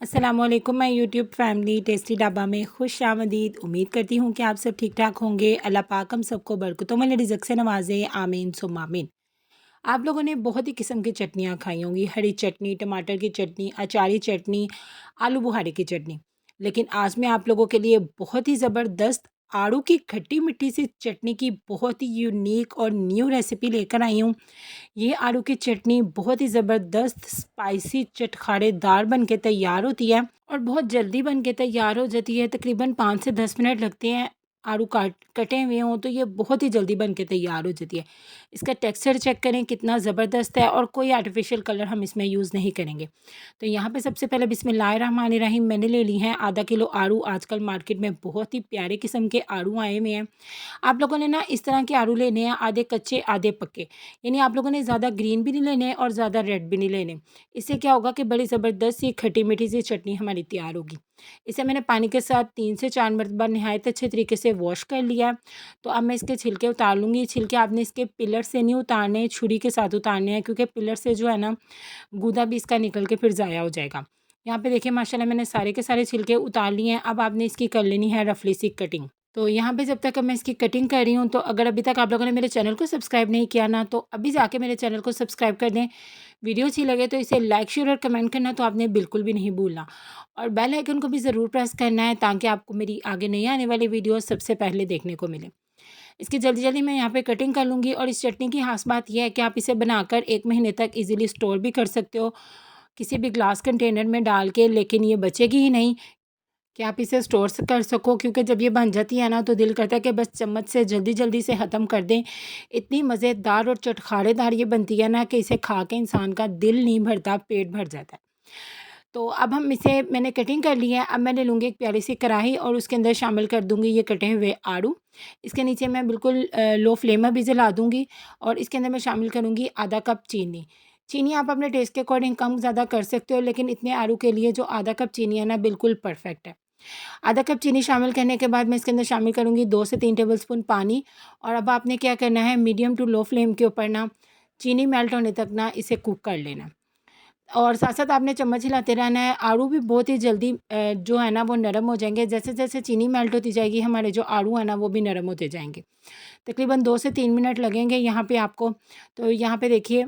अस्सलामुअलैकुम मैं YouTube family tasty dhaba में खुश आमदीद। उम्मीद करती हूँ कि आप सब ठीक ठाक होंगे। अल्लाह पाक हम सबको बरकतों में रिज़्क़ से नवाजे, आमीन सुम्मा आमीन। आप लोगों ने बहुत ही किस्म की चटनियाँ खाई होंगी, हरी चटनी, टमाटर की चटनी, अचारी चटनी, आलू बुखारे की चटनी। लेकिन आज मैं आप लोगों के लिए बहुत ही ज़बरदस्त आड़ू की खट्टी मीठी सी चटनी की बहुत ही यूनिक और न्यू रेसिपी लेकर आई हूँ। ये आलू की चटनी बहुत ही ज़बरदस्त स्पाइसी चटखारेदार बन के तैयार होती है और बहुत जल्दी बन के तैयार हो जाती है। तकरीबन 5 से 10 मिनट लगते हैं। आलू कटे हुए हों तो ये बहुत ही जल्दी बन के तैयार हो जाती है। इसका टेक्सचर चेक करें कितना ज़बरदस्त है और कोई आर्टिफिशियल कलर हम इसमें यूज़ नहीं करेंगे। तो यहाँ पे सबसे पहले बिस्मिल्लाहिर्रहमानिर्रहीम मैंने ले ली हैं आधा किलो आलू। आजकल मार्केट में बहुत ही प्यारे किस्म के आलू आए हुए हैं। आप लोगों ने ना इस तरह के आलू लेने हैं, आधे कच्चे आधे पक्के। यानी आप लोगों ने ज़्यादा ग्रीन भी नहीं लेने और ज़्यादा रेड भी नहीं लेने। इससे क्या होगा कि बड़ी ज़बरदस्त सी खट्टी मीठी सी चटनी हमारी तैयार होगी। इसे मैंने पानी के साथ 3 से 4 मरतबा नहायत अच्छे तरीके से वॉश कर लिया है। तो अब मैं इसके छिलके उतार लूँगी। छिलके आपने इसके पिलर से नहीं उतारने, छुरी के साथ उतारने हैं, क्योंकि पिलर से जो है ना गूदा भी इसका निकल के फिर ज़ाया हो जाएगा। यहाँ पे देखिए माशाल्लाह मैंने सारे के सारे छिलके उतार लिए हैं। अब आपने इसकी कर लेनी है रफली सी कटिंग। तो यहाँ पे जब तक मैं इसकी कटिंग कर रही हूँ, तो अगर अभी तक आप लोगों ने मेरे चैनल को सब्सक्राइब नहीं किया ना, तो अभी जाके मेरे चैनल को सब्सक्राइब कर दें। वीडियो अच्छी लगे तो इसे लाइक शेयर और कमेंट करना तो आपने बिल्कुल भी नहीं भूलना, और बेल आइकन को भी ज़रूर प्रेस करना है ताकि आपको मेरी आगे नई आने वाली वीडियो सबसे पहले देखने को मिले। इसकी जल्दी जल्दी मैं यहाँ पे कटिंग कर लूँगी। और इस चटनी की ख़ास बात यह है कि आप इसे बनाकर 1 महीने तक ईज़िली स्टोर भी कर सकते हो किसी भी ग्लास कंटेनर में डाल के, लेकिन ये बचेगी ही नहीं कि आप इसे स्टोर से कर सको, क्योंकि जब ये बन जाती है ना तो दिल करता है कि बस चम्मच से जल्दी जल्दी से ख़त्म कर दें। इतनी मज़ेदार और चटखारेदार ये बनती है ना कि इसे खा के इंसान का दिल नहीं भरता, पेट भर जाता है। तो अब हम इसे मैंने कटिंग कर ली है। अब मैं ले लूँगी एक प्यारी सी कढ़ाई और उसके अंदर शामिल कर दूँगी ये कटे हुए आलू। इसके नीचे मैं बिल्कुल लो फ्लेम में भी जला दूँगी और इसके अंदर मैं शामिल करूँगी आधा कप चीनी। चीनी आप अपने टेस्ट के अकॉर्डिंग कम ज़्यादा कर सकते हो, लेकिन इतने आलू के लिए जो आधा कप चीनी है ना बिल्कुल परफेक्ट है। आधा कप चीनी शामिल करने के बाद मैं इसके अंदर शामिल करूँगी 2 से 3 टेबलस्पून पानी। और अब आपने क्या करना है, मीडियम टू लो फ्लेम के ऊपर ना चीनी मेल्ट होने तक ना इसे कुक कर लेना। और साथ-साथ आपने चम्मच हिलाते रहना है। आलू भी बहुत ही जल्दी जो है ना वो नरम हो जाएँगे। जैसे-जैसे चीनी मेल्ट होती जाएगी हमारे जो आलू है ना वो भी नरम होते जाएँगे। तकरीबन 2 से 3 मिनट लगेंगे यहाँ पे आपको। तो यहाँ पे देखिए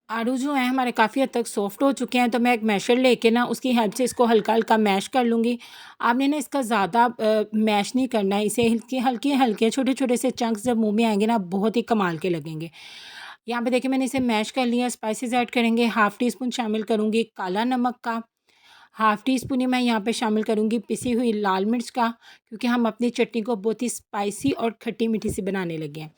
आलू जो हैं हमारे काफ़ी हद तक सॉफ्ट हो चुके हैं, तो मैं एक मैशर लेके ना उसकी हेल्प से इसको हल्का-हल्का मैश कर लूँगी। आपने ना इसका ज़्यादा मैश नहीं करना है। इसे हल्के-हल्के छोटे-छोटे से चंक्स जब मुँह में आएँगे ना बहुत ही कमाल के लगेंगे। यहाँ पे देखिए मैंने इसे मैश कर लिया। स्पाइसेस ऐड करेंगे, हाफ़ टी स्पून शामिल करूँगी काला नमक का, हाफ़ टी स्पून ही मैं यहाँ पे शामिल करूँगी पिसी हुई लाल मिर्च का, क्योंकि हम अपनी चटनी को बहुत ही स्पाइसी और खट्टी-मीठी सी बनाने लगे हैं।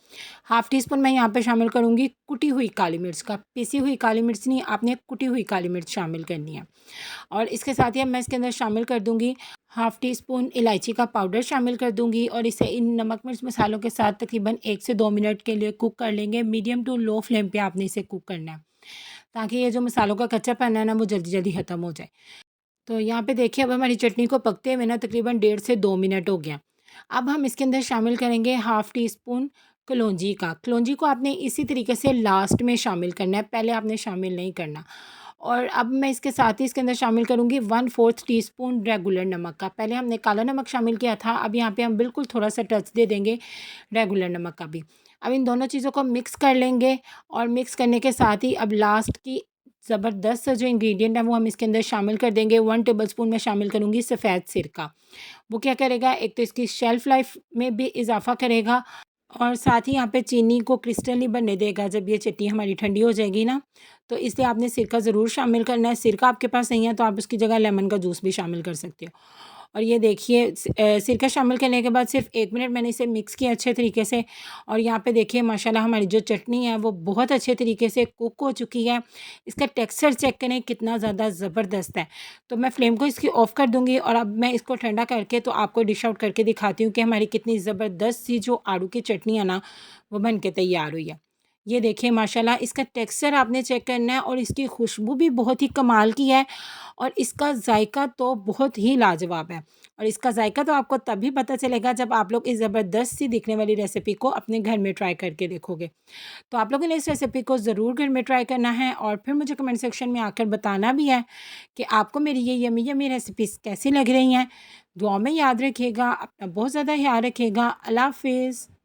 हाफ़ टी स्पून मैं यहाँ पे शामिल करूँगी कुटी हुई काली मिर्च का। पिसी हुई काली मिर्च नहीं, आपने कुटी हुई काली मिर्च शामिल करनी है। और इसके साथ ही अब मैं इसके अंदर शामिल कर दूँगी हाफ़ टी स्पून इलायची का पाउडर शामिल कर दूँगी और इसे इन नमक मिर्च मसालों के साथ तकरीबन 1 से 2 मिनट के लिए कुक कर लेंगे। मीडियम टू लो फ्लेम पे आपने इसे कुक करना है, ताकि ये जो मसालों का कच्चापन है ना वो जल्दी-जल्दी ख़त्म हो जाए। तो यहाँ पे देखिए अब हमारी चटनी को पकते हुए ना तकरीबन 1.5 से 2 मिनट हो गया। अब हम इसके अंदर शामिल करेंगे हाफ़ टी स्पून कलौंजी का। कलौंजी को आपने इसी तरीके से लास्ट में शामिल करना है, पहले आपने शामिल नहीं करना। और अब मैं इसके साथ ही इसके अंदर शामिल करूँगी 1/4 टीस्पून रेगुलर नमक का। पहले हमने काला नमक शामिल किया था, अब यहाँ पे हम बिल्कुल थोड़ा-सा टच दे देंगे रेगुलर नमक का भी। अब इन दोनों चीज़ों को मिक्स कर लेंगे और मिक्स करने के साथ ही अब लास्ट की ज़बरदस्त सा जो इंग्रीडिएंट है वो हम इसके अंदर शामिल कर देंगे। 1 टेबलस्पून मैं शामिल करूँगी सफ़ेद सिरका। वो क्या करेगा, एक तो इसकी शेल्फ़ लाइफ़ में भी इज़ाफ़ा करेगा और साथ ही यहाँ पे चीनी को क्रिस्टल नहीं बनने देगा। जब ये चटनी हमारी ठंडी हो जाएगी ना, तो इसलिए आपने सिरका ज़रूर शामिल करना है। सिरका आपके पास नहीं है तो आप उसकी जगह लेमन का जूस भी शामिल कर सकते हो। और ये देखिए सिरका शामिल करने के बाद सिर्फ़ 1 मिनट मैंने इसे मिक्स किया अच्छे तरीके से। और यहाँ पे देखिए माशाल्लाह हमारी जो चटनी है वो बहुत अच्छे तरीके से कुक हो चुकी है। इसका टेक्सचर चेक करें कितना ज़्यादा ज़बरदस्त है। तो मैं फ्लेम को इसकी ऑफ़ कर दूँगी और अब मैं इसको ठंडा करके तो आपको डिश आउट करके दिखाती हूँ कि हमारी कितनी ज़बरदस्त सी जो आलू की चटनी है ना, वो बन के तैयार हुई है। ये देखिए माशाल्लाह इसका टेक्सचर आपने चेक करना है और इसकी खुशबू भी बहुत ही कमाल की है और इसका ज़ायका तो बहुत ही लाजवाब है। और इसका ज़ायका तो आपको तभी पता चलेगा जब आप लोग इस ज़बरदस्त सी दिखने वाली रेसिपी को अपने घर में ट्राई करके देखोगे। तो आप लोगों ने इस रेसिपी को ज़रूर घर में ट्राई करना है और फिर मुझे कमेंट सेक्शन में आकर बताना भी है कि आपको मेरी ये यम्मी यम्मी रेसिपीज़ कैसी लग रही हैं। दुआओं में याद रखिएगा, अपना बहुत ज़्यादा ख्याल रखिएगा। अल्लाह हाफ़िज़।